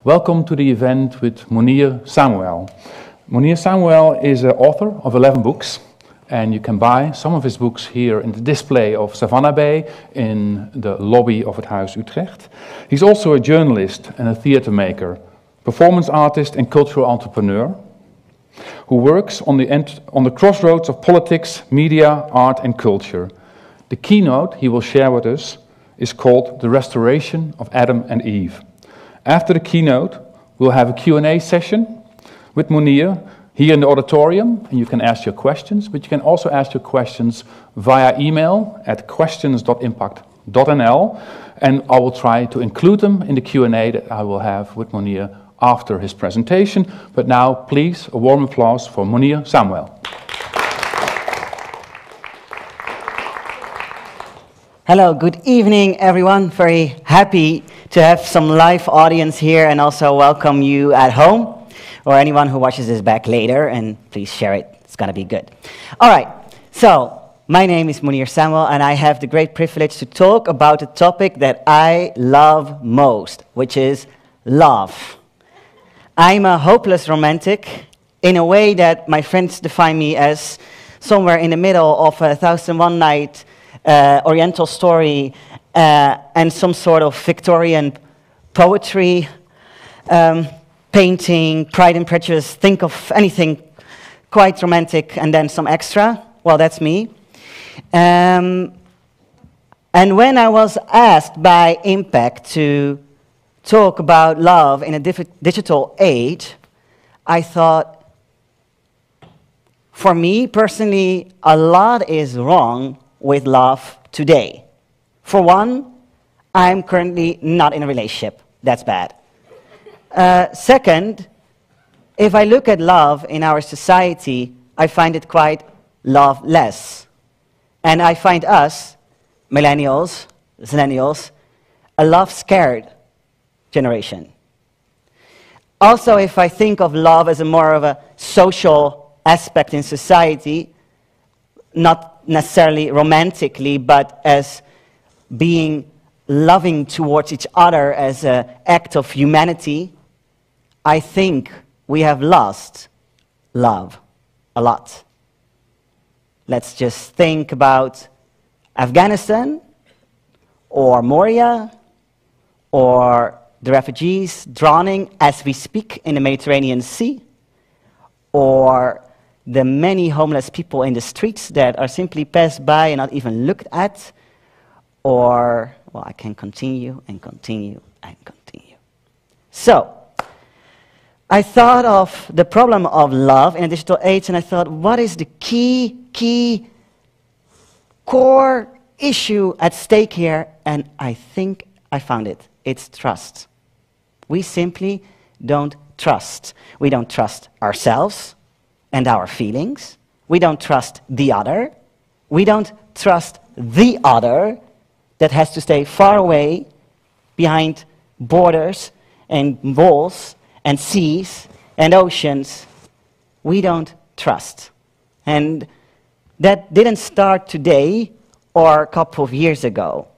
Welcome to the event with Mounir Samuel. Mounir Samuel is the author of 11 books, and you can buy some of his books here in the display of Savannah Bay in the lobby of het Huis Utrecht. He's also a journalist and a theater maker, performance artist and cultural entrepreneur who works on the crossroads of politics, media, art and culture. The keynote he will share with us is called The Restoration of Adam and Eve. After the keynote, we'll have a Q&A session with Mounir here in the auditorium, and you can ask your questions, but you can also ask your questions via email at questions.impact.nl, and I will try to include them in the Q&A that I will have with Mounir after his presentation. But now, please, a warm applause for Mounir Samuel. Hello, good evening everyone. Very happy to have some live audience here and also welcome you at home or anyone who watches this back later, and please share it. It's going to be good. All right, so my name is Mounir Samuel and I have the great privilege to talk about a topic that I love most, which is love. I'm a hopeless romantic in a way that my friends define me as somewhere in the middle of a 1001 Night Oriental story and some sort of Victorian poetry, painting, Pride and Prejudice, think of anything quite romantic and then some extra. Well, that's me. And when I was asked by IMPAKT to talk about love in a digital age, I thought, for me personally, a lot is wrong with love today. For one, I'm currently not in a relationship. That's bad. Second, if I look at love in our society, I find it quite loveless. And I find us, millennials, zennials, a love-scared generation. Also, if I think of love as a more of a social aspect in society, not necessarily romantically, but as being loving towards each other as an act of humanity, I think we have lost love a lot. Let's just think about Afghanistan, or Moria, or the refugees drowning as we speak in the Mediterranean Sea, or the many homeless people in the streets that are simply passed by and not even looked at, or, well, I can continue and continue and continue. So, I thought of the problem of love in a digital age, and I thought, what is the key core issue at stake here? And I think I found it. It's trust. We simply don't trust. We don't trust ourselves and our feelings. We don't trust the other. We don't trust the other that has to stay far away behind borders and walls and seas and oceans. We don't trust. And that didn't start today or a couple of years ago.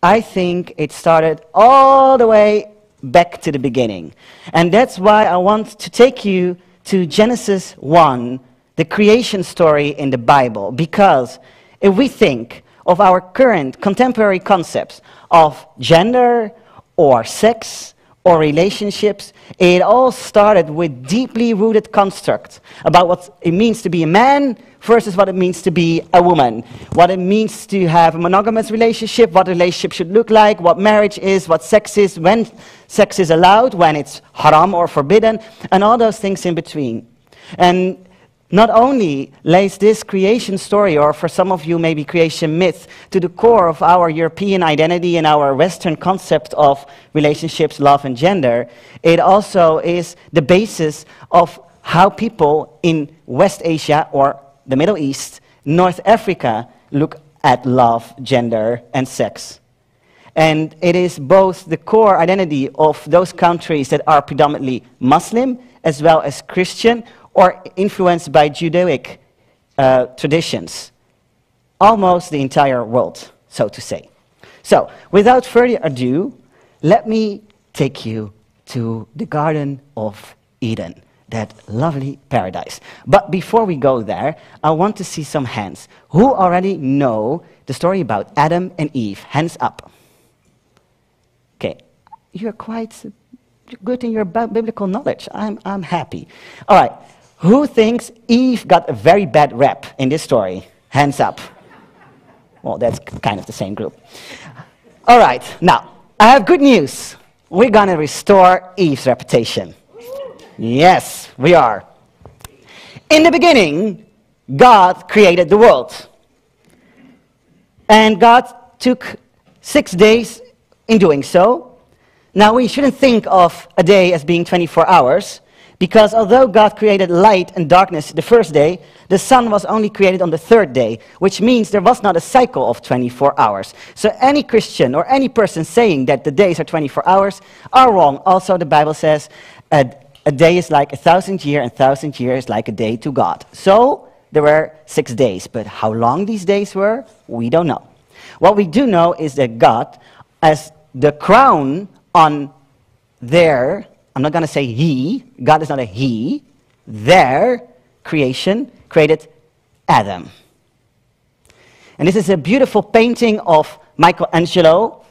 I think it started all the way back to the beginning. And that's why I want to take you to Genesis 1, the creation story in the Bible. Because if we think of our current contemporary concepts of gender or sex or relationships, it all started with deeply rooted constructs about what it means to be a man versus what it means to be a woman, what it means to have a monogamous relationship, what a relationship should look like, what marriage is, what sex is, when sex is allowed, when it's haram or forbidden, and all those things in between. And not only lays this creation story, or for some of you maybe creation myth, to the core of our European identity and our Western concept of relationships, love, and gender, it also is the basis of how people in West Asia or the Middle East, North Africa, look at love, gender, and sex. And it is both the core identity of those countries that are predominantly Muslim, as well as Christian, or influenced by Judaic traditions. Almost the entire world, so to say. So, without further ado, let me take you to the Garden of Eden, that lovely paradise. But before we go there, I want to see some hands. Who already know the story about Adam and Eve? Hands up. Okay, you're quite good in your biblical knowledge. I'm happy. All right, who thinks Eve got a very bad rep in this story? Hands up. Well, that's kind of the same group. All right, now, I have good news. We're going to restore Eve's reputation. Yes, we are. In the beginning, God created the world. And God took 6 days in doing so. Now, we shouldn't think of a day as being 24 hours, because although God created light and darkness the first day, the sun was only created on the third day, which means there was not a cycle of 24 hours. So any Christian or any person saying that the days are 24 hours are wrong. Also, the Bible says a day is like 1,000 years, and 1,000 years is like a day to God. So there were 6 days, but how long these days were, we don't know. What we do know is that God, as the crown on their, I'm not going to say he, God is not a he, their creation created Adam. And this is a beautiful painting of Michelangelo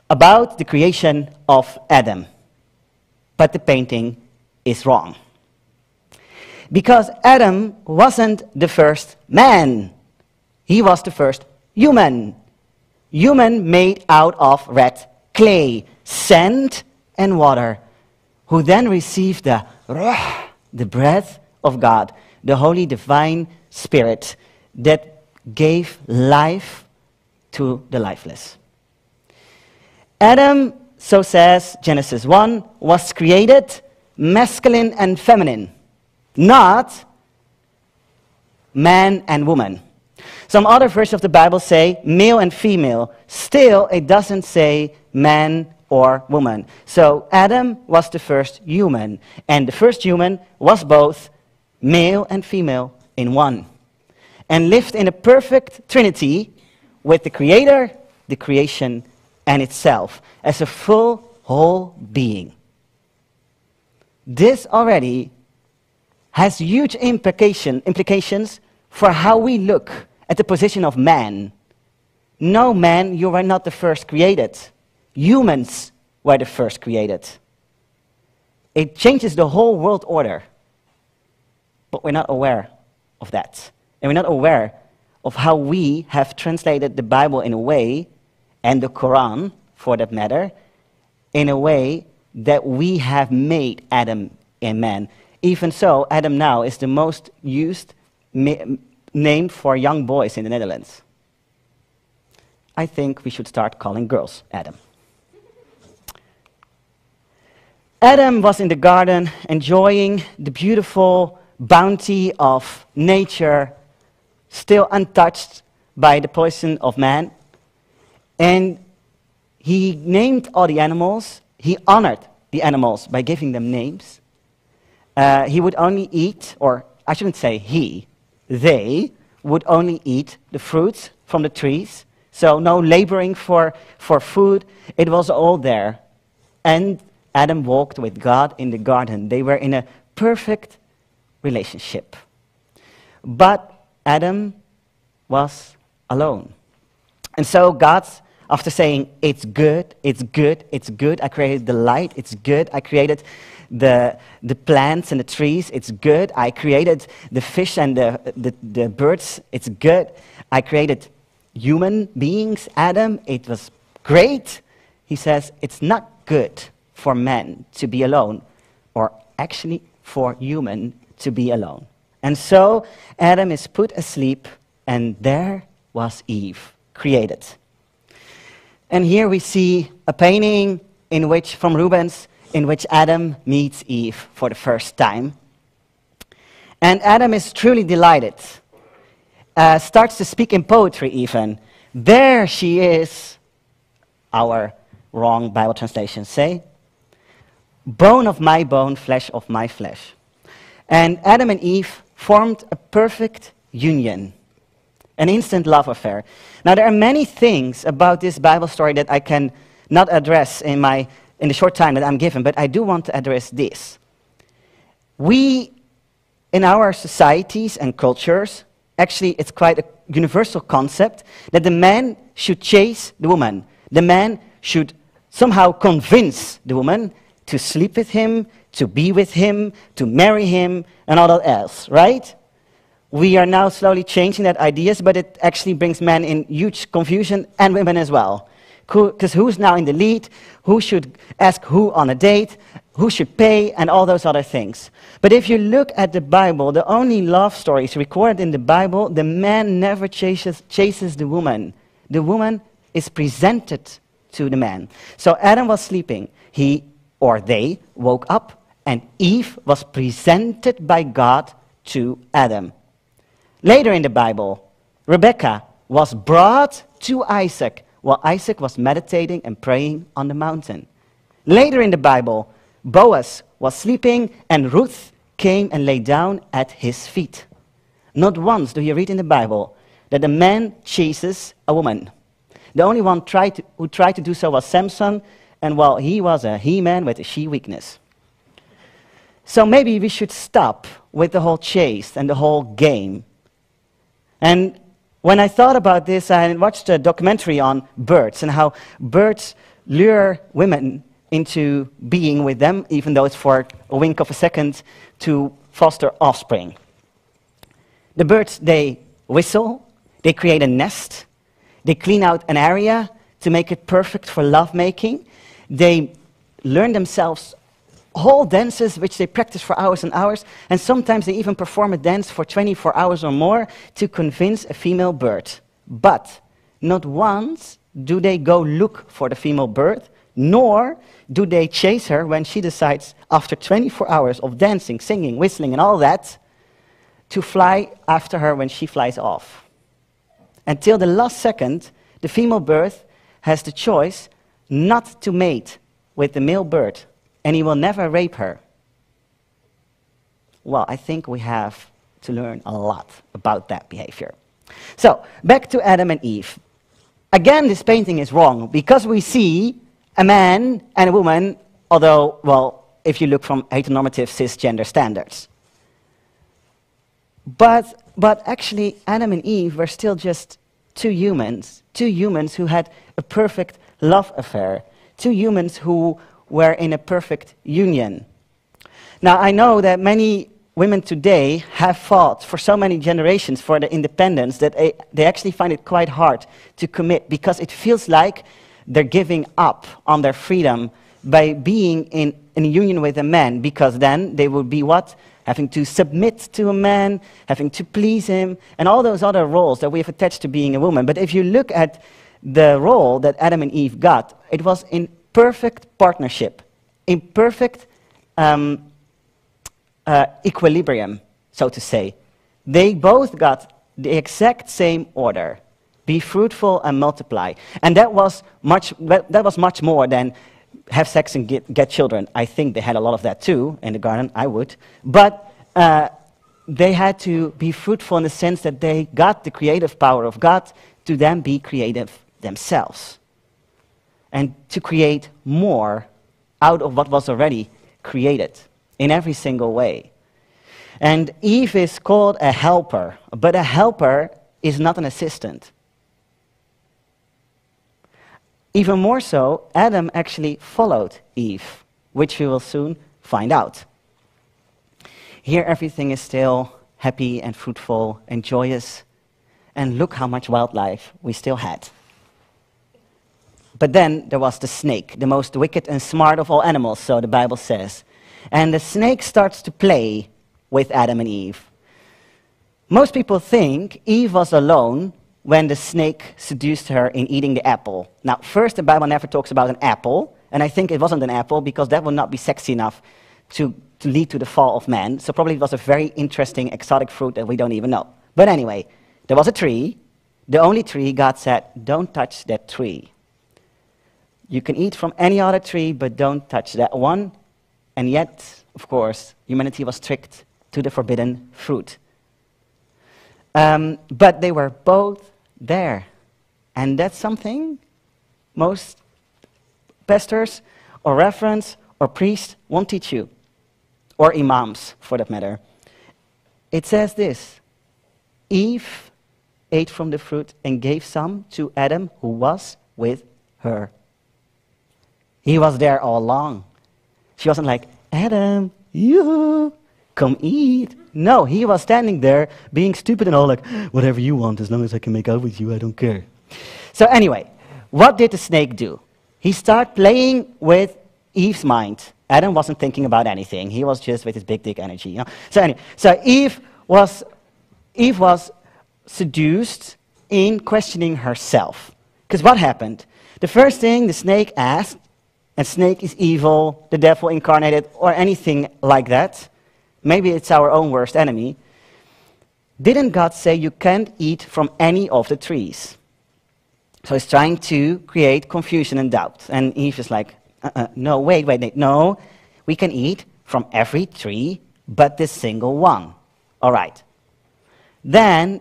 about the creation of Adam. But the painting is wrong. Because Adam wasn't the first man. He was the first human. Human made out of red clay, sand and water, who then received the breath of God, the Holy Divine Spirit that gave life to the lifeless. Adam, so says Genesis 1, was created masculine and feminine, not man and woman. Some other versions of the Bible say male and female. Still, it doesn't say man or woman. So Adam was the first human, and the first human was both male and female in one, and lived in a perfect trinity with the Creator, the creation, and itself as a full, whole being. This already has huge implications for how we look at the position of man. No, man, you were not the first created. Humans were the first created. It changes the whole world order. But we're not aware of that. And we're not aware of how we have translated the Bible in a way, and the Quran, for that matter, in a way that we have made Adam and man. Even so, Adam now is the most used name for young boys in the Netherlands. I think we should start calling girls Adam. Adam was in the garden enjoying the beautiful bounty of nature, still untouched by the poison of man. And he named all the animals. He honored the animals by giving them names. He would only eat, or I shouldn't say he, they would only eat the fruits from the trees. So no laboring for food. It was all there. And Adam walked with God in the garden. They were in a perfect relationship. But Adam was alone. And so God, after saying, it's good, it's good, it's good, I created the light, it's good, I created the plants and the trees, it's good, I created the fish and the birds, it's good, I created human beings, Adam, it was great. He says, it's not good for man to be alone, or actually for human to be alone. And so Adam is put asleep, and there was Eve created. And here we see a painting in which, from Rubens, in which Adam meets Eve for the first time. And Adam is truly delighted, starts to speak in poetry even. There she is, our wrong Bible translations say, bone of my bone, flesh of my flesh. And Adam and Eve formed a perfect union, an instant love affair. Now, there are many things about this Bible story that I can not address in my in the short time that I'm given, but I do want to address this. We, in our societies and cultures, actually it's quite a universal concept that the man should chase the woman. The man should somehow convince the woman to sleep with him, to be with him, to marry him, and all that else, right? We are now slowly changing that ideas, but it actually brings men in huge confusion, and women as well. Because who's now in the lead, who should ask who on a date, who should pay, and all those other things. But if you look at the Bible, the only love stories recorded in the Bible, the man never chases the woman. The woman is presented to the man. So Adam was sleeping. He or they woke up, and Eve was presented by God to Adam. Later in the Bible, Rebekah was brought to Isaac while Isaac was meditating and praying on the mountain. Later in the Bible, Boaz was sleeping and Ruth came and lay down at his feet. Not once do you read in the Bible that a man chases a woman. The only one who tried to do so was Samson, and well, he was a he-man with a she-weakness. So maybe we should stop with the whole chase and the whole game. And when I thought about this, I watched a documentary on birds and how birds lure women into being with them, even though it's for a wink of a second, to foster offspring. The birds, they whistle, they create a nest, they clean out an area to make it perfect for lovemaking. They learn themselves whole dances which they practice for hours and hours, and sometimes they even perform a dance for 24 hours or more to convince a female bird. But not once do they go look for the female bird, nor do they chase her when she decides, after 24 hours of dancing, singing, whistling, and all that, to fly after her when she flies off. Until the last second, the female bird has the choice not to mate with the male bird, and he will never rape her. Well, I think we have to learn a lot about that behavior. So, back to Adam and Eve. Again, this painting is wrong, because we see a man and a woman, although, well, if you look from heteronormative cisgender standards. But actually, Adam and Eve were still just two humans who had a perfect love affair, two humans who were in a perfect union. Now, I know that many women today have fought for so many generations for their independence that they actually find it quite hard to commit, because it feels like they're giving up on their freedom by being in a union with a man, because then they would be what? Having to submit to a man, having to please him, and all those other roles that we have attached to being a woman. But if you look at the role that Adam and Eve got, it was in perfect partnership, in perfect equilibrium, so to say. They both got the exact same order: be fruitful and multiply. And that was much more than have sex and get children. I think they had a lot of that too in the garden. I would, but they had to be fruitful in the sense that they got the creative power of God to then be creative themselves, and to create more out of what was already created in every single way. And Eve is called a helper, but a helper is not an assistant. Even more so, Adam actually followed Eve, which we will soon find out. Here everything is still happy and fruitful and joyous, and look how much wildlife we still had. But then there was the snake, the most wicked and smart of all animals, so the Bible says. And the snake starts to play with Adam and Eve. Most people think Eve was alone when the snake seduced her in eating the apple. Now, first, the Bible never talks about an apple, and I think it wasn't an apple because that would not be sexy enough to lead to the fall of man. So probably it was a very interesting exotic fruit that we don't even know. But anyway, there was a tree, the only tree God said, don't touch that tree. You can eat from any other tree, but don't touch that one. And yet, of course, humanity was tricked to the forbidden fruit. But they were both there. And that's something most pastors or reference or priest won't teach you, or imams for that matter. It says this: Eve ate from the fruit and gave some to Adam, who was with her. He was there all along. She wasn't like, Adam, you come eat. No, he was standing there being stupid and all like, whatever you want, as long as I can make out with you, I don't care. So anyway, what did the snake do? He started playing with Eve's mind. Adam wasn't thinking about anything. He was just with his big dick energy. You know? So anyway, so Eve was seduced in questioning herself. Because what happened? The first thing the snake asked, and snake is evil, the devil incarnated, or anything like that. Maybe it's our own worst enemy. Didn't God say you can't eat from any of the trees? So he's trying to create confusion and doubt. And Eve is like, no, wait, no. We can eat from every tree but this single one. All right. Then,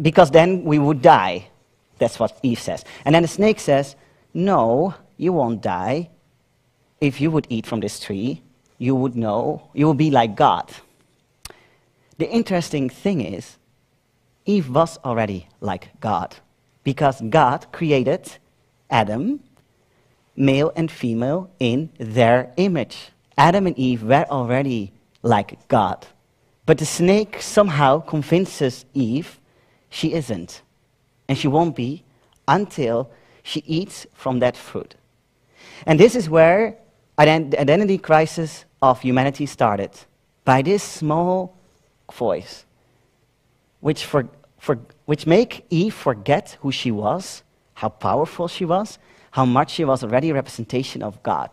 because then we would die. That's what Eve says. And then the snake says, no, you won't die. If you would eat from this tree, you would know, you will be like God. The interesting thing is, Eve was already like God, because God created Adam, male and female, in their image. Adam and Eve were already like God. But the snake somehow convinces Eve she isn't. And she won't be until she eats from that fruit. And this is where the identity crisis of humanity started. By this small voice, which make Eve forget who she was, how powerful she was, how much she was already a representation of God.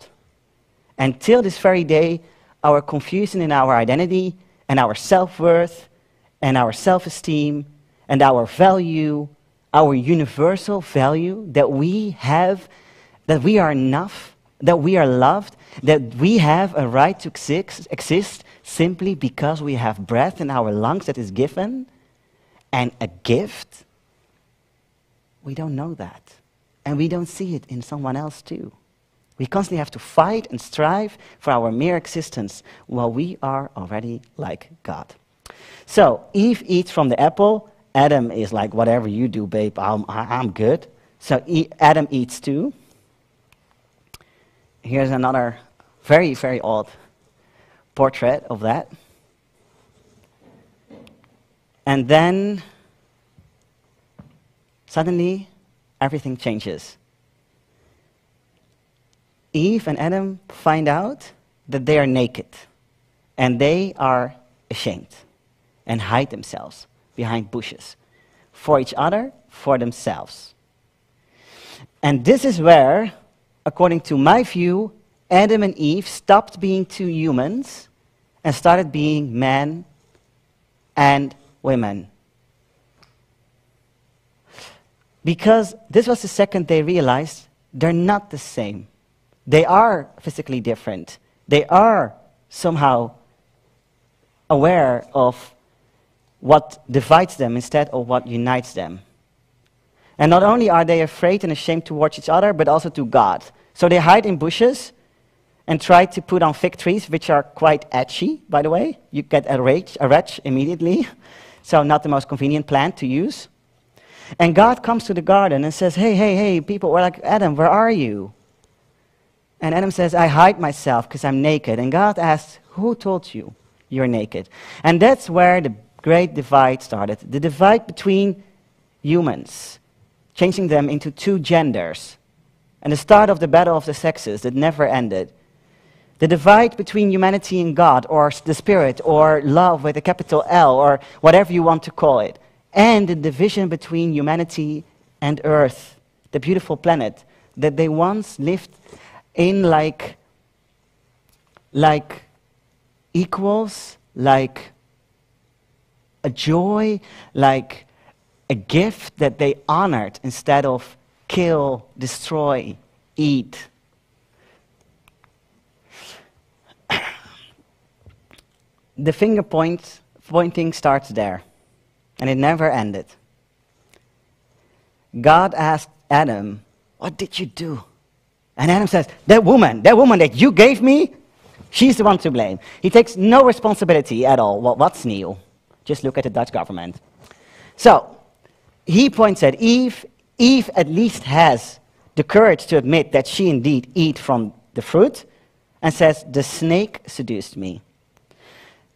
Until this very day, our confusion in our identity and our self-worth and our self-esteem and our value, our universal value that we have, that we are enough, that we are loved, that we have a right to exist simply because we have breath in our lungs that is given, and a gift. We don't know that. And we don't see it in someone else too. We constantly have to fight and strive for our mere existence while we are already like God. So Eve eats from the apple. Adam is like, whatever you do, babe, I'm good. So Adam eats too. Here's another very, very odd portrait of that. And then suddenly everything changes. Eve and Adam find out that they are naked, and they are ashamed and hide themselves behind bushes for each other, for themselves. And this is where, according to my view, Adam and Eve stopped being two humans and started being men and women. Because this was the second they realized they're not the same. They are physically different. They are somehow aware of what divides them instead of what unites them. And not only are they afraid and ashamed towards each other, but also to God. So they hide in bushes and try to put on fig trees, which are quite edgy, by the way. You get a rash immediately. So not the most convenient plant to use. And God comes to the garden and says, hey, people, we're like, Adam, where are you? And Adam says, I hide myself because I'm naked. And God asks, who told you you're naked? And that's where the great divide started. The divide between humans, changing them into two genders. And the start of the battle of the sexes that never ended. The divide between humanity and God, or the spirit, or love with a capital L, or whatever you want to call it. And the division between humanity and Earth, the beautiful planet that they once lived in like equals, like a joy, like a gift that they honored instead of kill, destroy, eat. The finger pointing starts there, and it never ended. God asked Adam, what did you do? And Adam says, that woman that you gave me, she's the one to blame. He takes no responsibility at all. Well, what's new? Just look at the Dutch government. So, he points at Eve. Eve at least has the courage to admit that she indeed ate from the fruit, and says, the snake seduced me.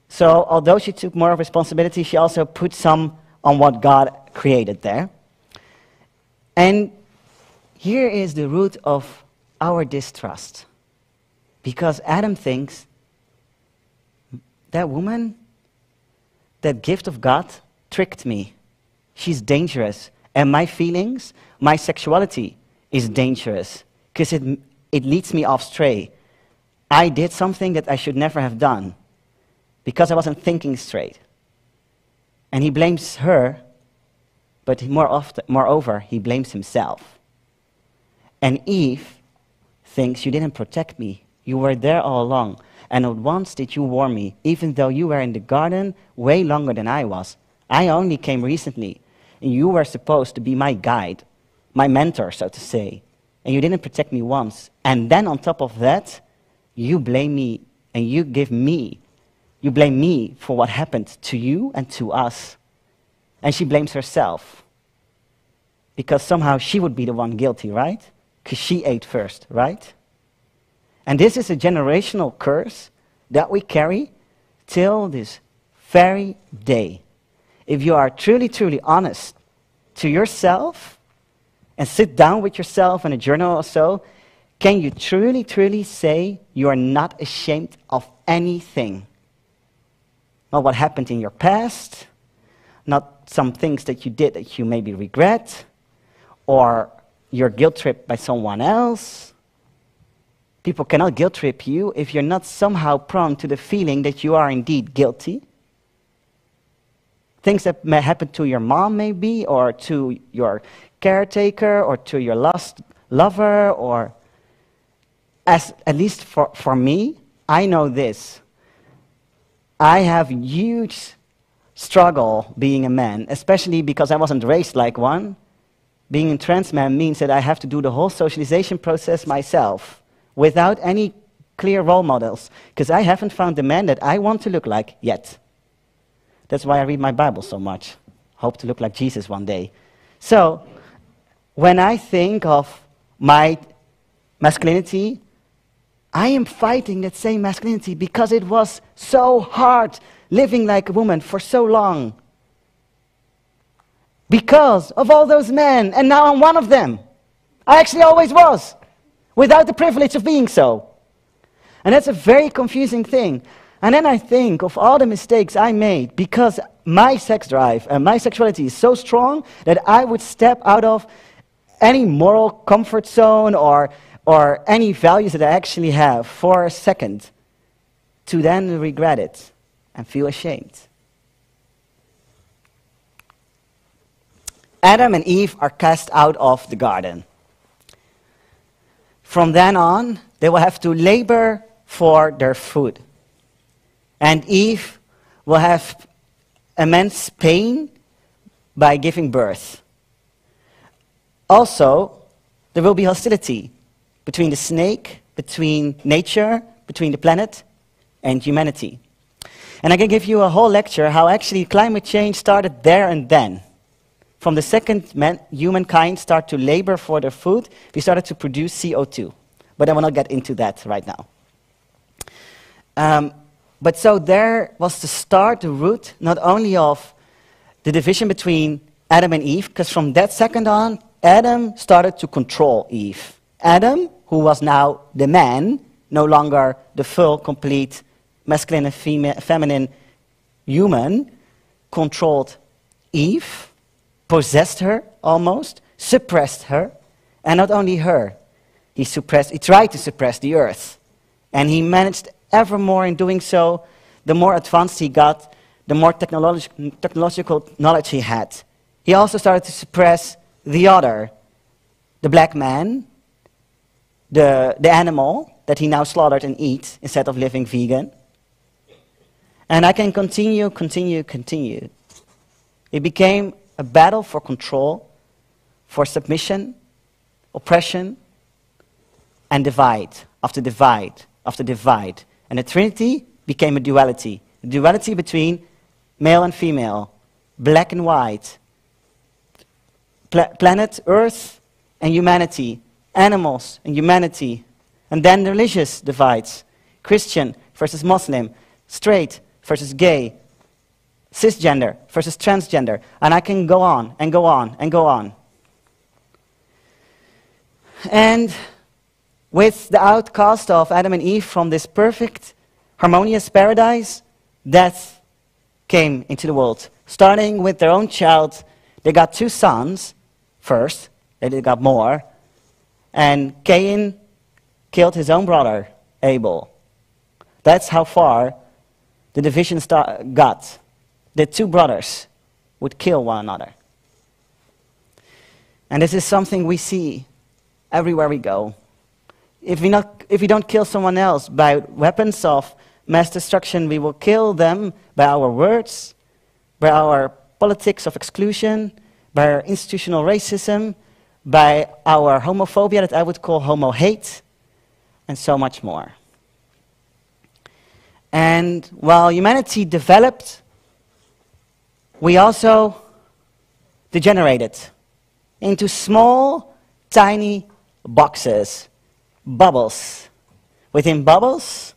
So, although she took more responsibility, she also put some on what God created there. And here is the root of our distrust. Because Adam thinks, that woman, that gift of God, tricked me. She's dangerous. And my feelings, my sexuality is dangerous. Because it leads me off stray. I did something that I should never have done. Because I wasn't thinking straight. And he blames her, but moreover, he blames himself. And Eve thinks, you didn't protect me. You were there all along. And not once did you warn me, even though you were in the garden way longer than I was. I only came recently. And you were supposed to be my guide, my mentor, so to say. And you didn't protect me once. And then on top of that, you blame me and you blame me for what happened to you and to us. And she blames herself. Because somehow she would be the one guilty, right? Because she ate first, right? And this is a generational curse that we carry till this very day. If you are truly, truly honest to yourself and sit down with yourself in a journal or so, can you truly, truly say you are not ashamed of anything? Not what happened in your past, not some things that you did that you maybe regret, or you're guilt-tripped by someone else. People cannot guilt-trip you if you're not somehow prone to the feeling that you are indeed guilty. Things that may happen to your mom maybe, or to your caretaker, or to your lost lover, or at least for me, I know this. I have huge struggle being a man, especially because I wasn't raised like one. Being a trans man means that I have to do the whole socialization process myself, without any clear role models, because I haven't found the man that I want to look like yet. That's why I read my Bible so much. Hope to look like Jesus one day. So, when I think of my masculinity, I am fighting that same masculinity because it was so hard living like a woman for so long. Because of all those men, and now I'm one of them. I actually always was, without the privilege of being so. And that's a very confusing thing. And then I think of all the mistakes I made because my sex drive and my sexuality is so strong that I would step out of any moral comfort zone or any values that I actually have for a second to then regret it and feel ashamed. Adam and Eve are cast out of the garden. From then on, they will have to labor for their food. And Eve will have immense pain by giving birth. Also, there will be hostility between the snake, between nature, between the planet, and humanity. And I can give you a whole lecture how actually climate change started there and then. From the second humankind started to labor for their food, we started to produce CO2. But I will not get into that right now. But so there was the start, the root, not only of the division between Adam and Eve, because from that second on, Adam started to control Eve. Adam, who was now the man, no longer the full, complete, masculine and feminine human, controlled Eve, possessed her almost, suppressed her, and not only her, he tried to suppress the earth. And he managed ever more in doing so. The more advanced he got, the more technological knowledge he had. He also started to suppress the other, the black man, the animal that he now slaughtered and eats instead of living vegan. And I can continue. It became a battle for control, for submission, oppression, and divide, after divide, after divide. And the trinity became a duality. A duality between male and female, black and white, planet, earth, and humanity, animals and humanity. And then the religious divides, Christian versus Muslim, straight versus gay, cisgender versus transgender. And I can go on and go on and go on. And with the outcast of Adam and Eve from this perfect, harmonious paradise, death came into the world. Starting with their own child, they got 2 sons first, they got more, and Cain killed his own brother, Abel. That's how far the division got. The 2 brothers would kill one another. And this is something we see everywhere we go. If we don't kill someone else by weapons of mass destruction, we will kill them by our words, by our politics of exclusion, by our institutional racism, by our homophobia that I would call homo-hate, and so much more. And while humanity developed, we also degenerated into small, tiny boxes, bubbles, within bubbles,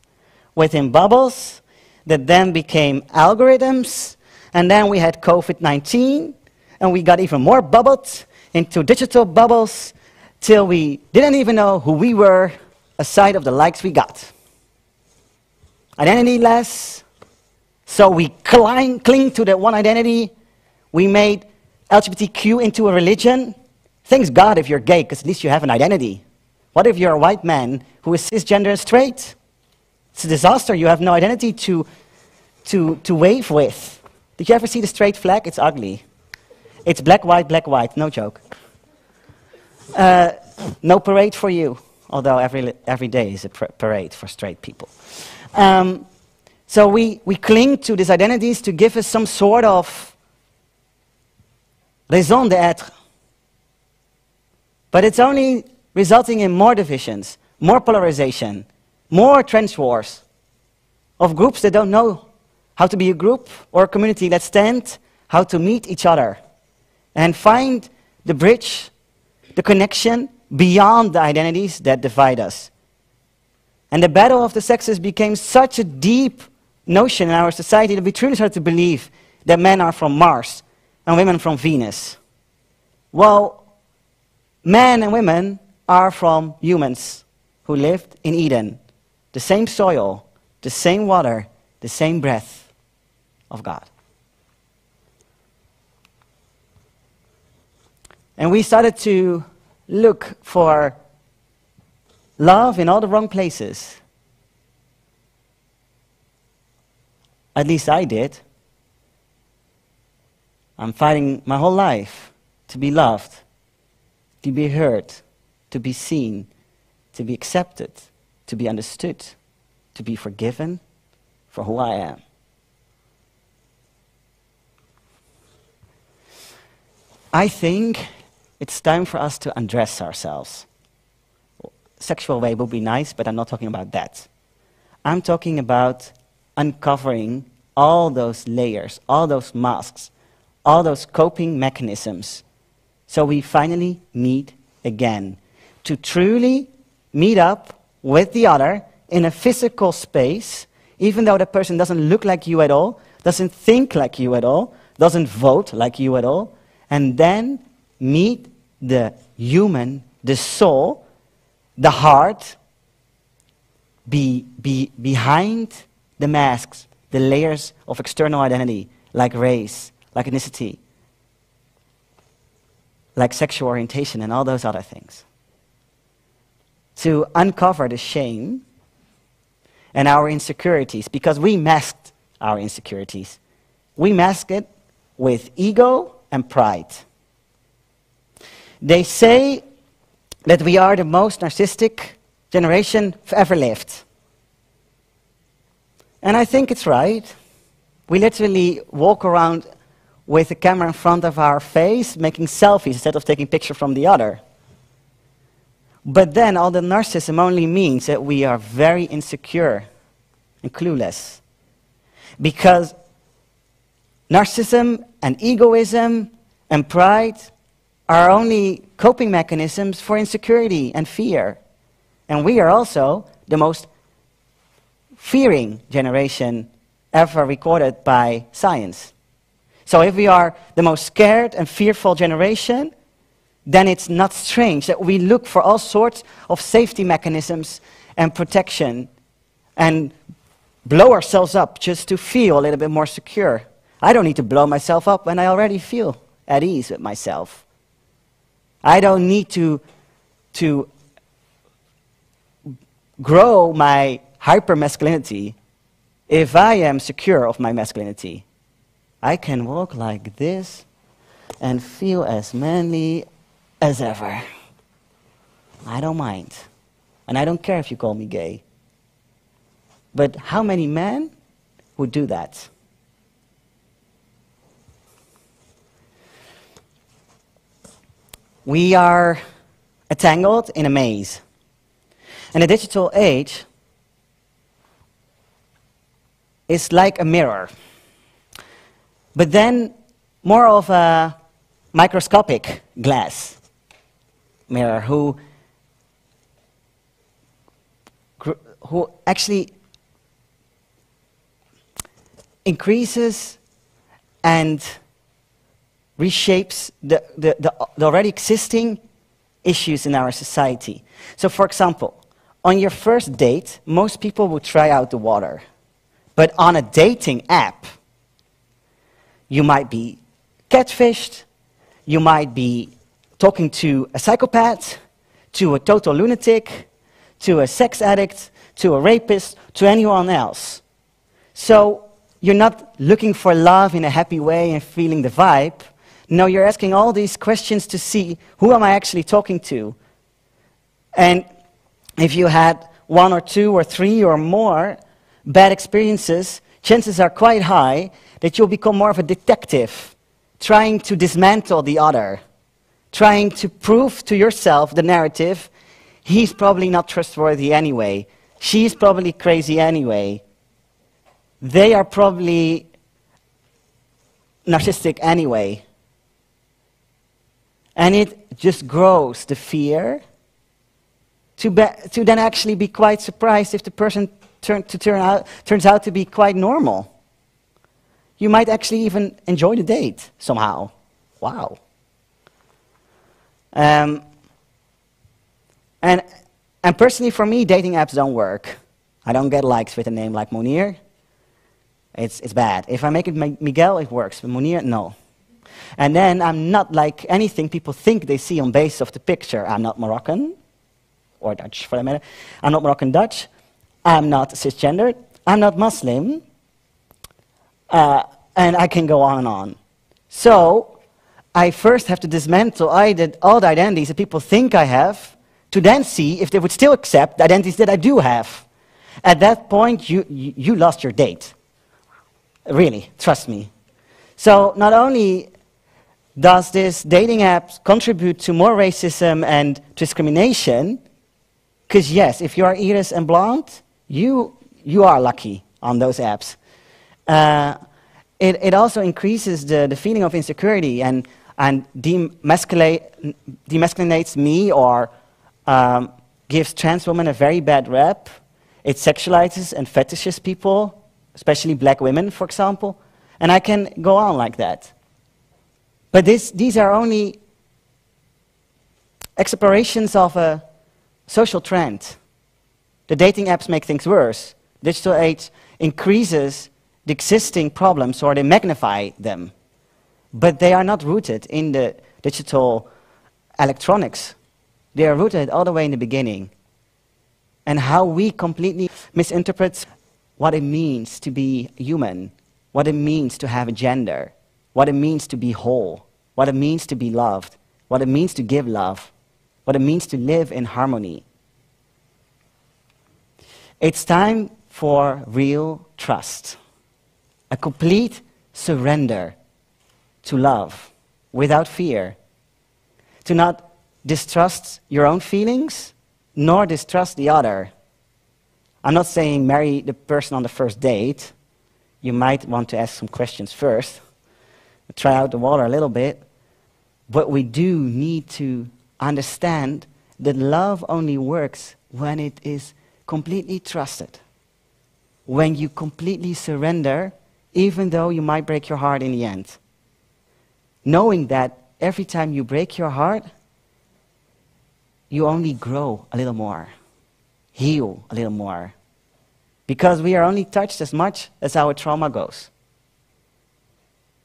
that then became algorithms, and then we had COVID-19, and we got even more bubbled into digital bubbles, till we didn't even know who we were aside of the likes we got. Identityless, so we cling to that one identity. We made LGBTQ into a religion. Thanks God if you're gay, because at least you have an identity. What if you're a white man who is cisgender and straight? It's a disaster. You have no identity to wave with. Did you ever see the straight flag? It's ugly. It's black, white, no joke. No parade for you, although every day is a parade for straight people. So we cling to these identities to give us some sort of raison d'être. But it's only resulting in more divisions, more polarization, more trench wars of groups that don't know how to be a group or a community that stand, how to meet each other and find the bridge, the connection beyond the identities that divide us. And the battle of the sexes became such a deep notion in our society that we truly started to believe that men are from Mars and women from Venus. Well, men and women are from humans who lived in Eden, the same soil, the same water, the same breath of God. And we started to look for love in all the wrong places. At least I did. I'm fighting my whole life to be loved, to be heard, to be seen, to be accepted, to be understood, to be forgiven for who I am. I think it's time for us to undress ourselves. Sexual way will be nice, but I'm not talking about that. I'm talking about uncovering all those layers, all those masks, all those coping mechanisms, so we finally meet again, to truly meet up with the other in a physical space, even though that person doesn't look like you at all, doesn't think like you at all, doesn't vote like you at all, and then meet the human, the soul, the heart, behind the masks, the layers of external identity, like race, like ethnicity, like sexual orientation, and all those other things. To uncover the shame and our insecurities, because we masked our insecurities. We mask it with ego and pride. They say that we are the most narcissistic generation ever lived. And I think it's right. We literally walk around with a camera in front of our face, making selfies instead of taking pictures from the other. But then all the narcissism only means that we are very insecure and clueless. Because narcissism and egoism and pride are only coping mechanisms for insecurity and fear. And we are also the most fearing generation ever recorded by science. So if we are the most scared and fearful generation, then it's not strange that we look for all sorts of safety mechanisms and protection and blow ourselves up just to feel a little bit more secure. I don't need to blow myself up when I already feel at ease with myself. I don't need to grow my hyper-masculinity if I am secure of my masculinity. I can walk like this and feel as manly as ever. I don't mind. And I don't care if you call me gay. But how many men would do that? We are entangled in a maze. And the digital age is like a mirror, but then more of a microscopic glass mirror who actually increases and reshapes the already existing issues in our society. So for example, on your first date, most people will try out the water. But on a dating app, you might be catfished, you might be talking to a psychopath, to a total lunatic, to a sex addict, to a rapist, to anyone else. So you're not looking for love in a happy way and feeling the vibe. No, you're asking all these questions to see who am I actually talking to. And if you had 1 or 2 or 3 or more bad experiences, chances are quite high that you'll become more of a detective, trying to dismantle the other, trying to prove to yourself the narrative, he's probably not trustworthy anyway, she's probably crazy anyway, they are probably narcissistic anyway. And it just grows the fear to then actually be quite surprised if the person turns out to be quite normal. You might actually even enjoy the date somehow. Wow. And personally for me, dating apps don't work. I don't get likes with a name like Mounir. It's bad. If I make it Miguel, it works. But Mounir, no. And then I'm not like anything people think they see on base of the picture. I'm not Moroccan, or Dutch for that matter. I'm not Moroccan Dutch. I'm not cisgendered. I'm not Muslim. And I can go on and on. So I first have to dismantle all the identities that people think I have to then see if they would still accept the identities that I do have. At that point, you lost your date. Really, trust me. So not only does this dating app contribute to more racism and discrimination, because yes, if you are Iris and blonde, you are lucky on those apps. It also increases the feeling of insecurity and demasculinates me or gives trans women a very bad rep. It sexualizes and fetishes people, especially black women, for example. And I can go on like that. But these are only explorations of a social trend. The dating apps make things worse. Digital age increases the existing problems, or they magnify them. But they are not rooted in the digital electronics. They are rooted all the way in the beginning. And how we completely misinterpret what it means to be human, what it means to have a gender, what it means to be whole, what it means to be loved, what it means to give love, what it means to live in harmony. It's time for real trust, a complete surrender to love without fear, to not distrust your own feelings nor distrust the other. I'm not saying marry the person on the first date. You might want to ask some questions first, try out the water a little bit. But we do need to understand that love only works when it is completely trusted. When you completely surrender, even though you might break your heart in the end. Knowing that every time you break your heart, you only grow a little more, heal a little more. Because we are only touched as much as our trauma goes.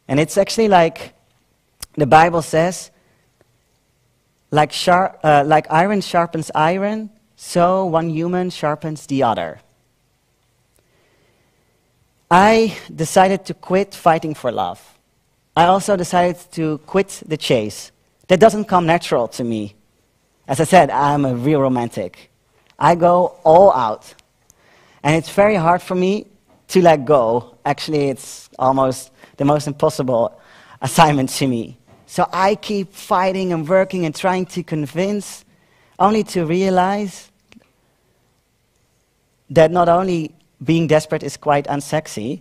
And it's actually like the Bible says, like iron sharpens iron, so one human sharpens the other. I decided to quit fighting for love. I also decided to quit the chase. That doesn't come natural to me. As I said, I'm a real romantic. I go all out. And it's very hard for me to let go. Actually, it's almost the most impossible assignment to me. So I keep fighting and working and trying to convince, only to realize that not only being desperate is quite unsexy,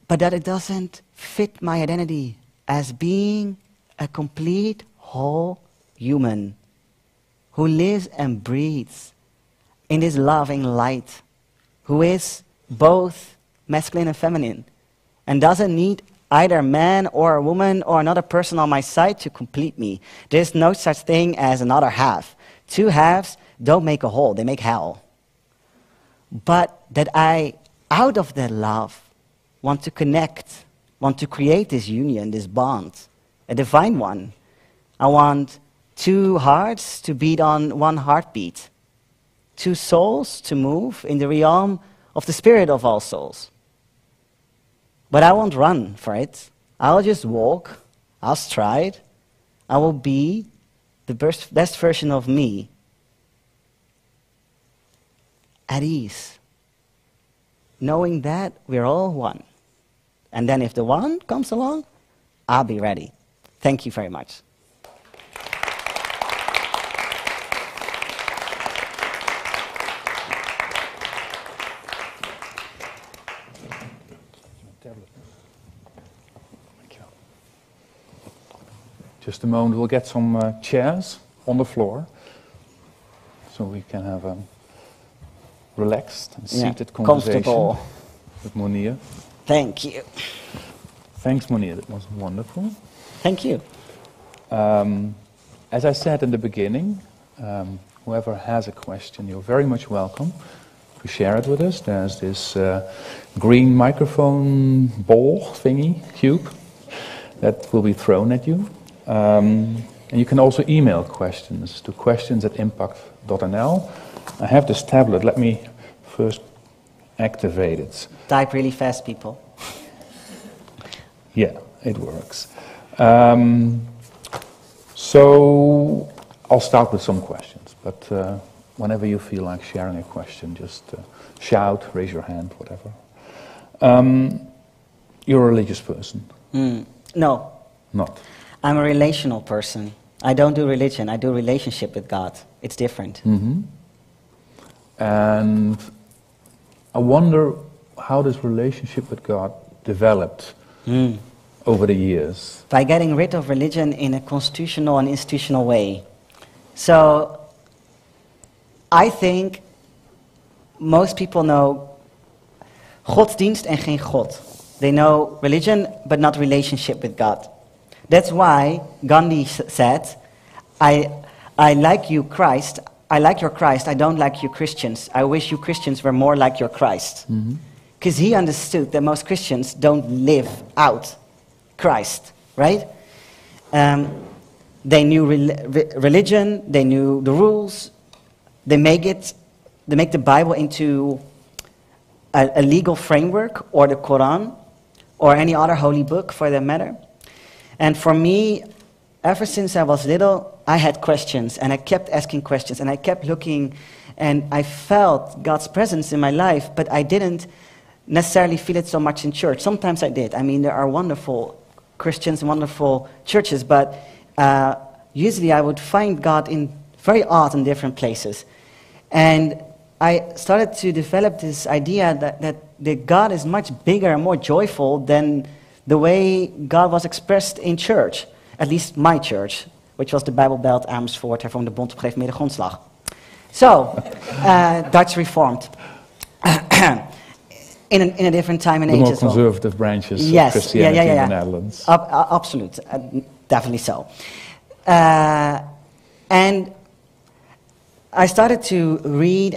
but that it doesn't fit my identity as being a complete, whole human who lives and breathes in this loving light, who is both masculine and feminine, and doesn't need either a man or a woman or another person on my side to complete me. There's no such thing as another half. Two halves don't make a whole, they make hell. But that I, out of that love, want to connect, want to create this union, this bond, a divine one. I want two hearts to beat on one heartbeat, two souls to move in the realm of the spirit of all souls. But I won't run for it. I'll just walk, I'll stride, I will be the best version of me, at ease, knowing that we're all one. And then if the one comes along, I'll be ready. Thank you very much. Just a moment, we'll get some chairs on the floor so we can have a relaxed and seated conversation with Mounir. Thank you. Thanks, Mounir. That was wonderful. Thank you. As I said in the beginning, whoever has a question, you're very much welcome to share it with us. There's this green microphone ball thingy, cube, that will be thrown at you. And you can also email questions to questions@impact.nl. I have this tablet. Let me first activate it. Type really fast, people. Yeah, it works. So I'll start with some questions, but whenever you feel like sharing a question, just shout, raise your hand, whatever. You're a religious person? No. Not? I'm a relational person. I don't do religion, I do relationship with God. It's different. Mm-hmm. And I wonder how this relationship with God developed over the years. By getting rid of religion in a constitutional and institutional way. So, I think most people know godsdienst en geen God. They know religion, but not relationship with God. That's why Gandhi said, I like you, Christ. I like your Christ. I don't like you, Christians. I wish you Christians were more like your Christ. Because he understood that most Christians don't live out Christ, right? They knew religion. They knew the rules. They make the Bible into a legal framework, or the Quran, or any other holy book for that matter. And for me, ever since I was little, I had questions, and I kept asking questions, and I kept looking, and I felt God's presence in my life, but I didn't necessarily feel it so much in church. Sometimes I did. I mean, there are wonderful Christians, wonderful churches, but usually I would find God in very odd in different places. And I started to develop this idea that God is much bigger and more joyful than the way God was expressed in church. At least my church, which was the Bible Belt Amersfoort, hervormde bond op gegeven middengrondslag. So, Dutch Reformed. in a different time and the age more as well. conservative branches Yes, of Christianity yeah. in the Netherlands. Absolute, definitely so. And I started to read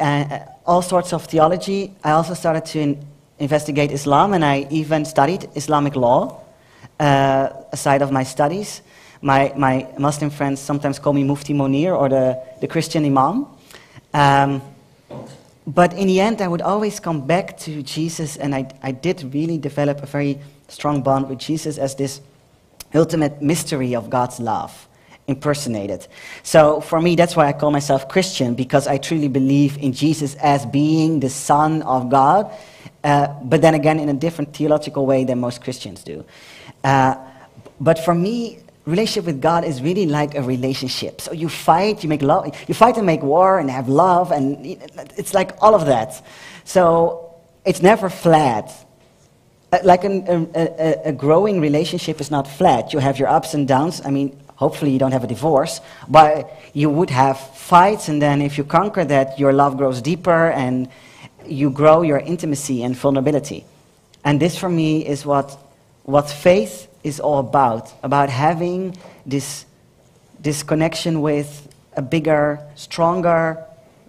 all sorts of theology. I also started to investigate Islam, and I even studied Islamic law aside of my studies. My Muslim friends sometimes call me Mufti Mounir, or the Christian Imam. But in the end, I would always come back to Jesus, and I did really develop a very strong bond with Jesus as this ultimate mystery of God's love, impersonated. So for me, that's why I call myself Christian, because I truly believe in Jesus as being the Son of God, but then again in a different theological way than most Christians do. But for me, relationship with God is really like a relationship. So you fight, you make love, you fight and make war and have love, and it's like all of that. So it's never flat. Like a growing relationship is not flat. You have your ups and downs. I mean, hopefully you don't have a divorce, but you would have fights, and then if you conquer that, your love grows deeper and you grow your intimacy and vulnerability. And this for me is what faith is all about having this connection with a bigger, stronger,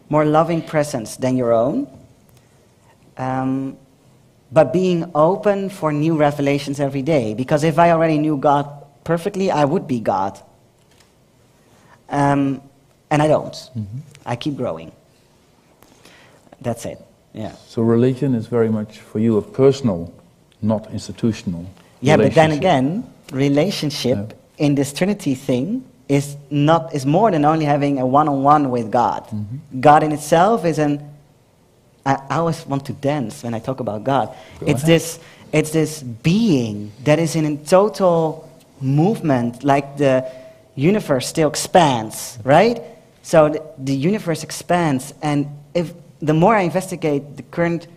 more loving presence than your own, but being open for new revelations every day. Because if I already knew God perfectly, I would be God. And I don't. Mm-hmm. I keep growing. That's it, yeah. So religion is very much for you a personal, not institutional. Yeah, but then again, relationship in this Trinity thing is more than only having a one-on-one with God. Mm-hmm. God in itself is I always want to dance when I talk about God. It's this being that is in a total movement, like the universe still expands, right? So the universe expands, and if the more I investigate the current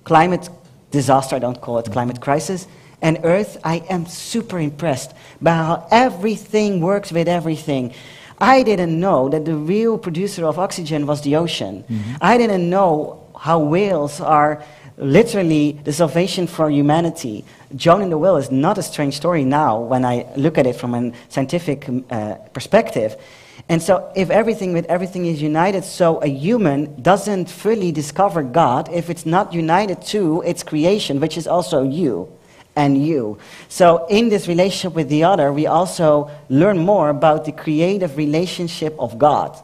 climate disaster, I don't call it climate crisis, and Earth, I am super impressed by how everything works with everything. I didn't know that the real producer of oxygen was the ocean. Mm-hmm. I didn't know how whales are literally the salvation for humanity. Joan and the Whale is not a strange story now when I look at it from a scientific perspective. And so if everything with everything is united, so a human doesn't fully discover God if it's not united to its creation, which is also you and you. So in this relationship with the other, we also learn more about the creative relationship of God.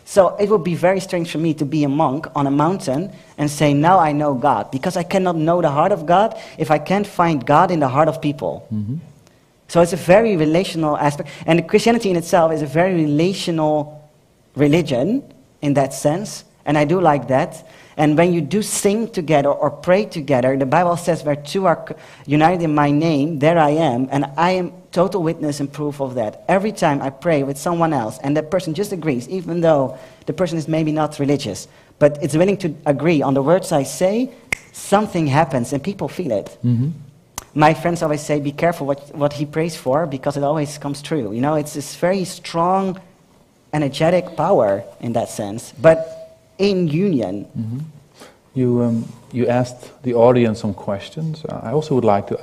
So it would be very strange for me to be a monk on a mountain and say, now I know God, because I cannot know the heart of God if I can't find God in the heart of people. Mm-hmm. So it's a very relational aspect, and Christianity in itself is a very relational religion in that sense, and I do like that. And when you do sing together or pray together, the Bible says where two are united in my name, there I am, and I am total witness and proof of that. Every time I pray with someone else, and that person just agrees, even though the person is maybe not religious, but it's willing to agree on the words I say, something happens and people feel it. Mm-hmm. My friends always say, be careful what he prays for, because it always comes true. You know, it's this very strong, energetic power in that sense, but in union. Mm-hmm. You asked the audience some questions. I also would like to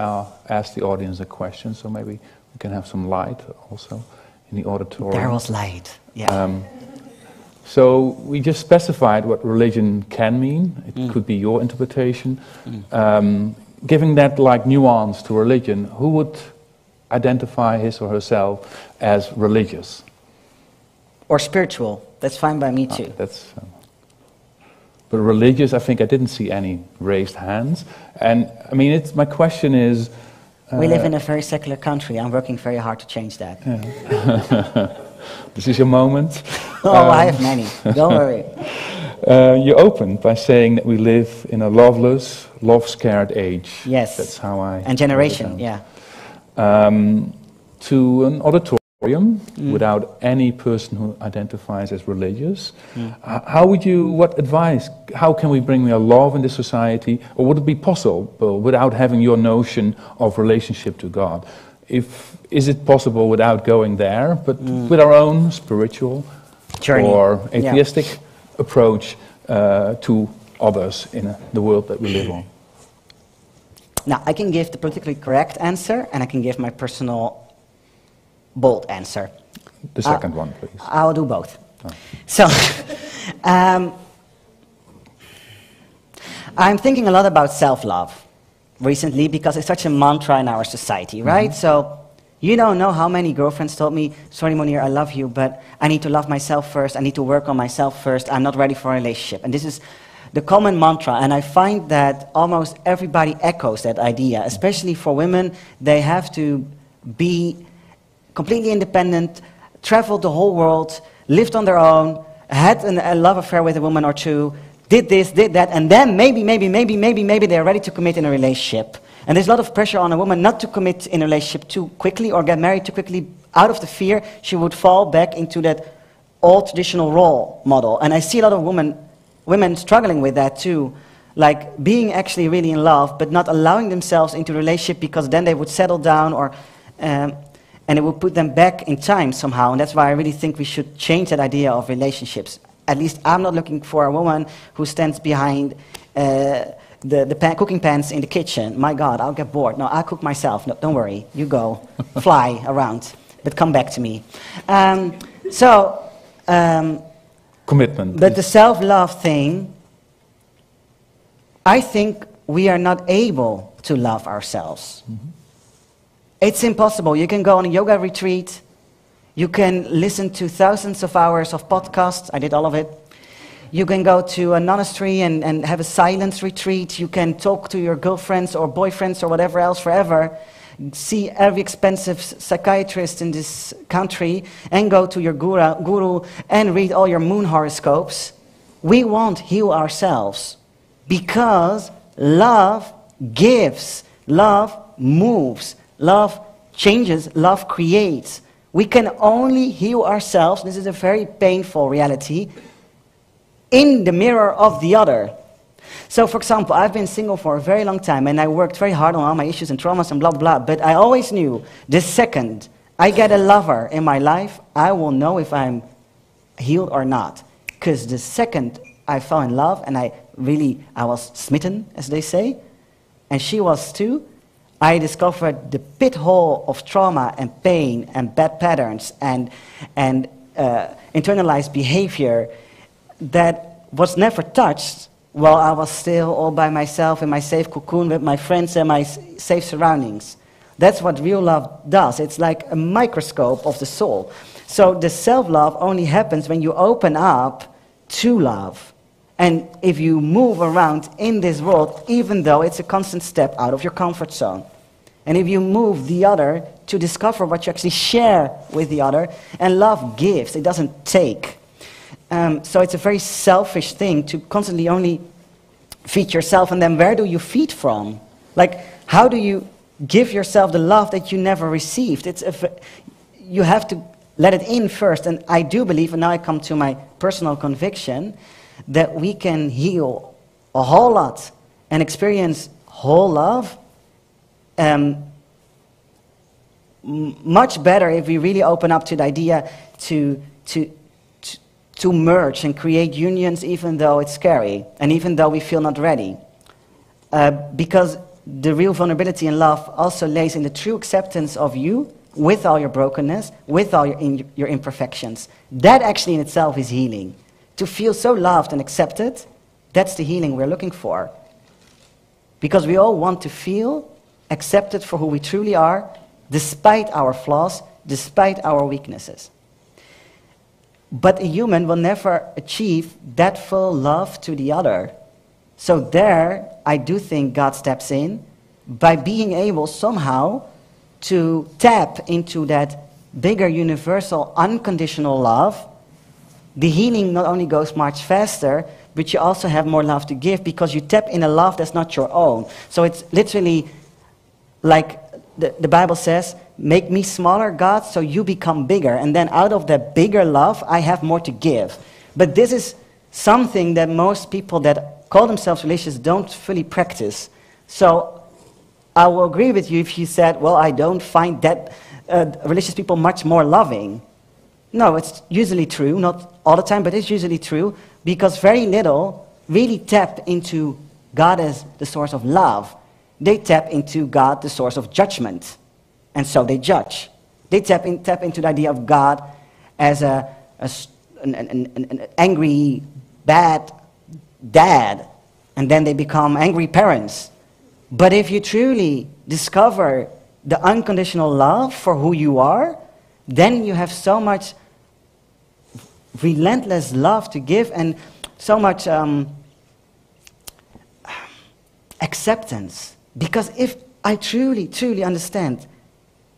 ask the audience a question, so maybe we can have some light also in the auditorium. There was light, yeah. So we just specified what religion can mean. It could be your interpretation. Giving that like nuance to religion, who would identify his or herself as religious? Or spiritual. That's fine by me too. But religious, I think I didn't see any raised hands. And I mean, my question is... we live in a very secular country. I'm working very hard to change that. Yeah. This is your moment. I have many. Don't worry. You opened by saying that we live in a loveless, love-scared age. Yes. That's how I... And generation, yeah. To an auditorium without any person who identifies as religious. How would you, what advice, how can we bring a love in this society, or would it be possible without having your notion of relationship to God? Is it possible without going there, but with our own spiritual journey or atheistic approach to others in the world that we live on? Now, I can give the politically correct answer, and I can give my personal bold answer. The second one, please. I'll do both. Oh. So, I'm thinking a lot about self-love recently because it's such a mantra in our society, right? So, you don't know how many girlfriends told me, sorry Mounir, I love you, but I need to love myself first, I need to work on myself first, I'm not ready for a relationship. And this is the common mantra, and I find that almost everybody echoes that idea, especially for women. They have to be completely independent, traveled the whole world, lived on their own, had a love affair with a woman or two, did this, did that, and then maybe they're ready to commit in a relationship. And there's a lot of pressure on a woman not to commit in a relationship too quickly or get married too quickly out of the fear she would fall back into that old traditional role model. And I see a lot of women struggling with that too, like being actually really in love but not allowing themselves into a relationship because then they would settle down or and it will put them back in time somehow. And that's why I really think we should change that idea of relationships. At least I'm not looking for a woman who stands behind the cooking pans in the kitchen. My God, I'll get bored. No, I'll cook myself. No, don't worry. You go. Fly around. But come back to me. Commitment. But the self-love thing, I think we are not able to love ourselves. It's impossible. You can go on a yoga retreat. You can listen to thousands of hours of podcasts. I did all of it. You can go to a monastery and have a silence retreat. You can talk to your girlfriends or boyfriends or whatever else forever. See every expensive psychiatrist in this country and go to your guru and read all your moon horoscopes. We won't heal ourselves because love gives, love moves. Love changes, love creates. We can only heal ourselves, this is a very painful reality, in the mirror of the other. So for example, I've been single for a very long time and I worked very hard on all my issues and traumas and blah blah, but I always knew the second I get a lover in my life, I will know if I'm healed or not. Because the second I fell in love and I was smitten, as they say, and she was too, I discovered the pit hole of trauma and pain and bad patterns and internalized behavior that was never touched while I was still all by myself in my safe cocoon with my friends and my safe surroundings. That's what real love does. It's like a microscope of the soul. So the self-love only happens when you open up to love. And if you move around in this world, even though it's a constant step out of your comfort zone. And if you move the other to discover what you actually share with the other, and love gives, it doesn't take. So it's a very selfish thing to constantly only feed yourself, and then where do you feed from? Like, how do you give yourself the love that you never received? You have to let it in first, and I do believe, and now I come to my personal conviction, that we can heal a whole lot and experience whole love much better if we really open up to the idea to merge and create unions, even though it's scary and even though we feel not ready. Because the real vulnerability in love also lays in the true acceptance of you with all your brokenness, with all your imperfections. That actually in itself is healing. To feel so loved and accepted, that's the healing we're looking for. Because we all want to feel accepted for who we truly are, despite our flaws, despite our weaknesses. But a human will never achieve that full love to the other. So there, I do think God steps in by being able somehow to tap into that bigger, universal, unconditional love. The healing not only goes much faster, but you also have more love to give because you tap in a love that's not your own. So it's literally like the Bible says, make me smaller, God, so you become bigger. And then out of that bigger love, I have more to give. But this is something that most people that call themselves religious don't fully practice. So I will agree with you if you said, well, I don't find that religious people much more loving. No, it's usually true, not all the time, but it's usually true, because very little really tap into God as the source of love. They tap into God, the source of judgment, and so they judge. They tap into the idea of God as an angry, bad dad, and then they become angry parents. But if you truly discover the unconditional love for who you are, then you have so much relentless love to give and so much acceptance. Because if I truly, truly understand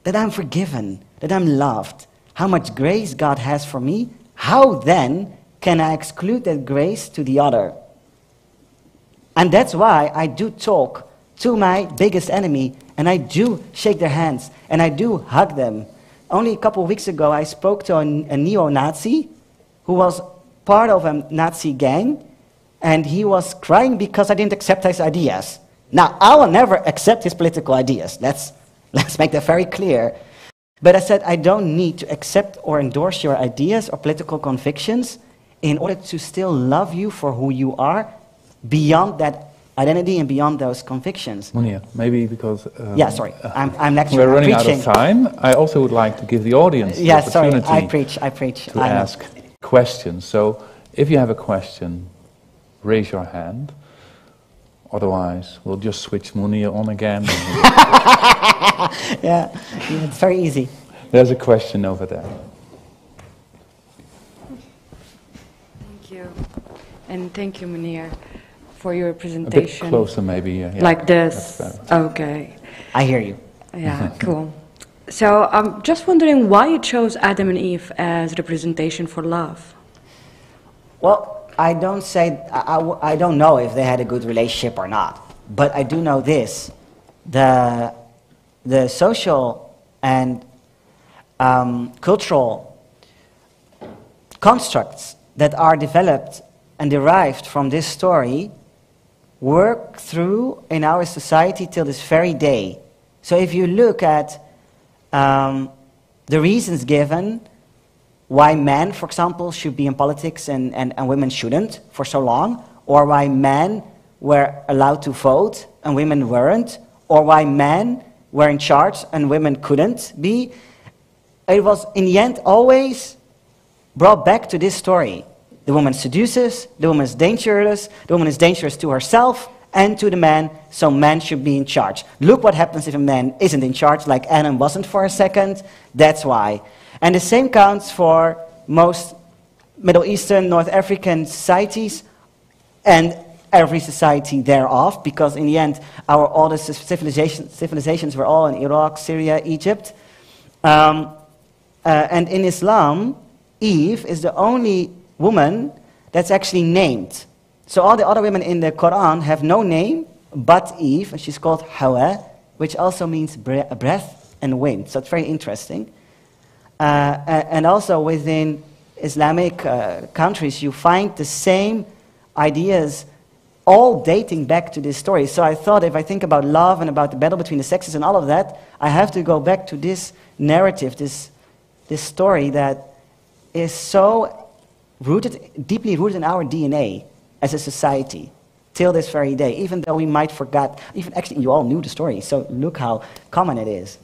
that I'm forgiven, that I'm loved, how much grace God has for me, how then can I exclude that grace to the other? And that's why I do talk to my biggest enemy, and I do shake their hands, and I do hug them. Only a couple of weeks ago, I spoke to a neo-Nazi who was part of a Nazi gang, and he was crying because I didn't accept his ideas. Now, I will never accept his political ideas. Let's make that very clear. But I said, I don't need to accept or endorse your ideas or political convictions in order to still love you for who you are beyond that identity and beyond those convictions. Mounir, maybe because yeah, sorry, I'm lecturing. We're running out preaching. of time. I also would like to give the audience the opportunity I preach. to ask questions. So if you have a question, raise your hand. Otherwise, we'll just switch Mounir on again. yeah, it's very easy. There's a question over there. Thank you. And thank you, Mounir, for your presentation. A bit closer, maybe. Yeah, like this. Okay. I hear you. Yeah, cool. So I'm just wondering why you chose Adam and Eve as representation for love. Well, I don't say, I don't know if they had a good relationship or not, but I do know this. The social and cultural constructs that are developed and derived from this story work through in our society till this very day. So if you look at the reasons given why men, for example, should be in politics and women shouldn't for so long, or why men were allowed to vote and women weren't, or why men were in charge and women couldn't be, it was in the end always brought back to this story. The woman seduces, the woman is dangerous to herself and to the man, so man should be in charge. Look what happens if a man isn't in charge, like Adam wasn't for a second, that's why. And the same counts for most Middle Eastern, North African societies and every society thereof, because in the end, our oldest civilizations were all in Iraq, Syria, Egypt. And in Islam, Eve is the only woman that's actually named. So all the other women in the Quran have no name but Eve, and she's called Hawa, which also means breath and wind. So it's very interesting. And also within Islamic countries, you find the same ideas all dating back to this story. So I thought if I think about love and about the battle between the sexes and all of that, I have to go back to this narrative, this story that is so deeply rooted in our DNA as a society till this very day, even though we might forget, even actually you all knew the story, so look how common it is.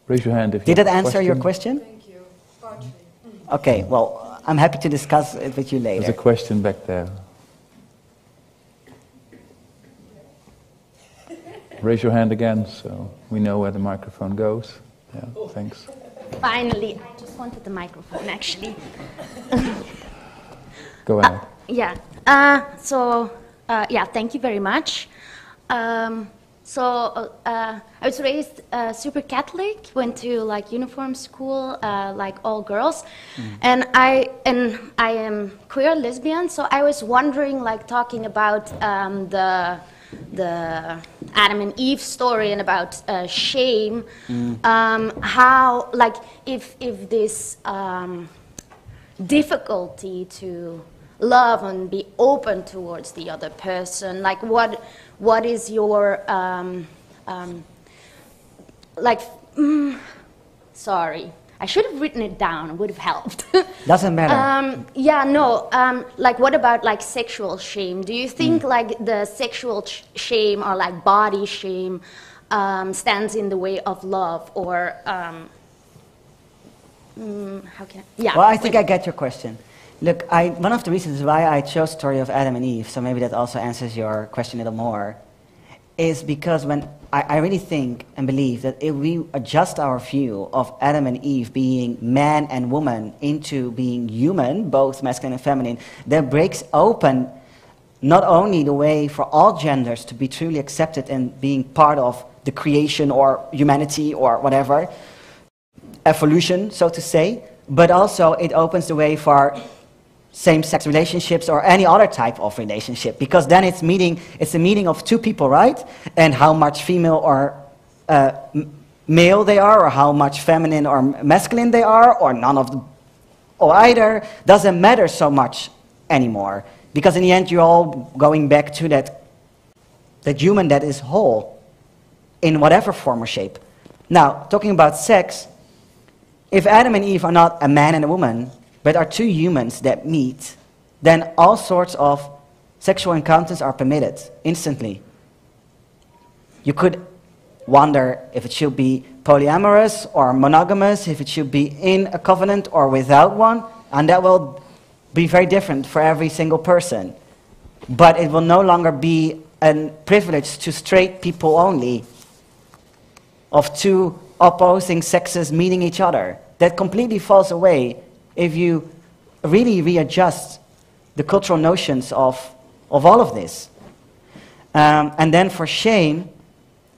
Raise your hand if you Did that answer your question? Thank you. Partly. Okay, well, I'm happy to discuss it with you later. There's a question back there. Raise your hand again so we know where the microphone goes. Yeah, thanks. Finally, I just wanted the microphone actually. Go ahead. Yeah. Yeah, thank you very much. I was raised super Catholic, went to like uniform school, like all girls, and I am queer lesbian. So I was wondering, like talking about the Adam and Eve story and about shame, how, like, if this difficulty to love and be open towards the other person, like, what is your sorry, I should have written it down, it would have helped. Doesn't matter. Yeah, no, like, what about, like, sexual shame? Do you think, like, the sexual shame or, like, body shame stands in the way of love, or, how can I, yeah. Well, I think I get your question. Look, one of the reasons why I chose the story of Adam and Eve, so maybe that also answers your question a little more, is because when I really think and believe that if we adjust our view of Adam and Eve being man and woman into being human, both masculine and feminine, that breaks open not only the way for all genders to be truly accepted and being part of the creation or humanity or whatever, evolution, so to say, but also it opens the way for same-sex relationships or any other type of relationship, because then it's a meeting of two people, right? And how much female or male they are, or how much feminine or masculine they are, or none of them, or either, doesn't matter so much anymore, because in the end you're all going back to that human that is whole in whatever form or shape. Now, talking about sex, if Adam and Eve are not a man and a woman, but are two humans that meet, then all sorts of sexual encounters are permitted instantly. You could wonder if it should be polyamorous or monogamous, if it should be in a covenant or without one, and that will be very different for every single person. But it will no longer be a privilege to straight people only, of two opposing sexes meeting each other. That completely falls away if you really readjust the cultural notions of all of this. And then for shame,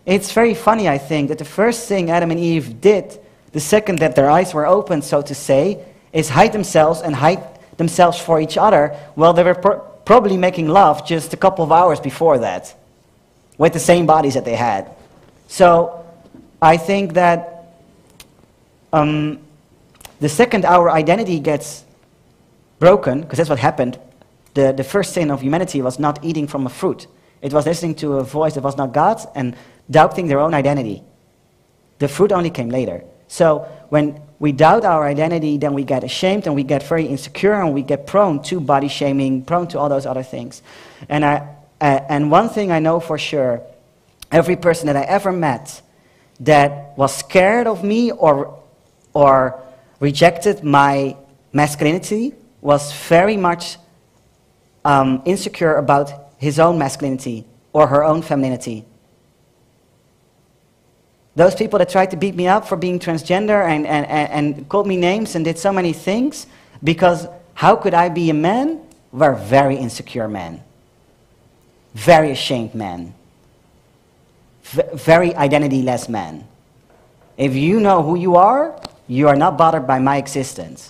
it's very funny, I think, that the first thing Adam and Eve did, the second that their eyes were opened, so to say, is hide themselves and hide themselves for each other, while they were probably making love just a couple of hours before that, with the same bodies that they had. So I think that the second our identity gets broken, because that's what happened, the first sin of humanity was not eating from a fruit. It was listening to a voice that was not God's and doubting their own identity. The fruit only came later. So when we doubt our identity, then we get ashamed and we get very insecure and we get prone to body shaming, prone to all those other things. And one thing I know for sure, every person that I ever met that was scared of me or rejected my masculinity was very much insecure about his own masculinity or her own femininity. Those people that tried to beat me up for being transgender and called me names and did so many things because how could I be a man, were very insecure men, very ashamed men, very identity-less men. If you know who you are not bothered by my existence.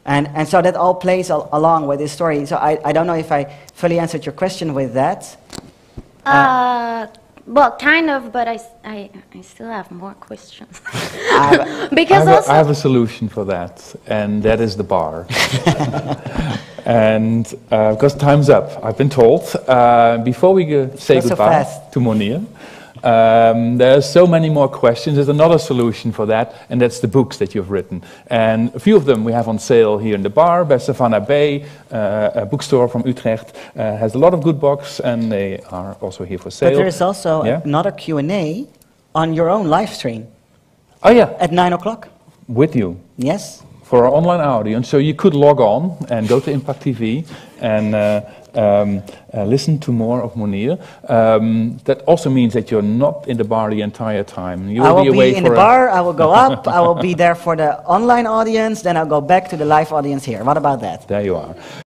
And so that all plays along with this story. So I don't know if I fully answered your question with that. Well, kind of, but I still have more questions. I have a solution for that, and that is the bar. And because time's up, I've been told. Before we say goodbye to Mounir, there are so many more questions. There's another solution for that, and that's the books that you've written. And a few of them we have on sale here in the bar by Savannah Bay, a bookstore from Utrecht. Has a lot of good books, and they are also here for sale. But there is also another Q&A on your own live stream. Oh yeah. At 9 o'clock. With you. Yes. For our online audience, so you could log on and go to IMPAKT TV and listen to more of Mounir. That also means that you're not in the bar the entire time. You will I will be away in the bar, I will go up, I will be there for the online audience, then I'll go back to the live audience here. What about that? There you are.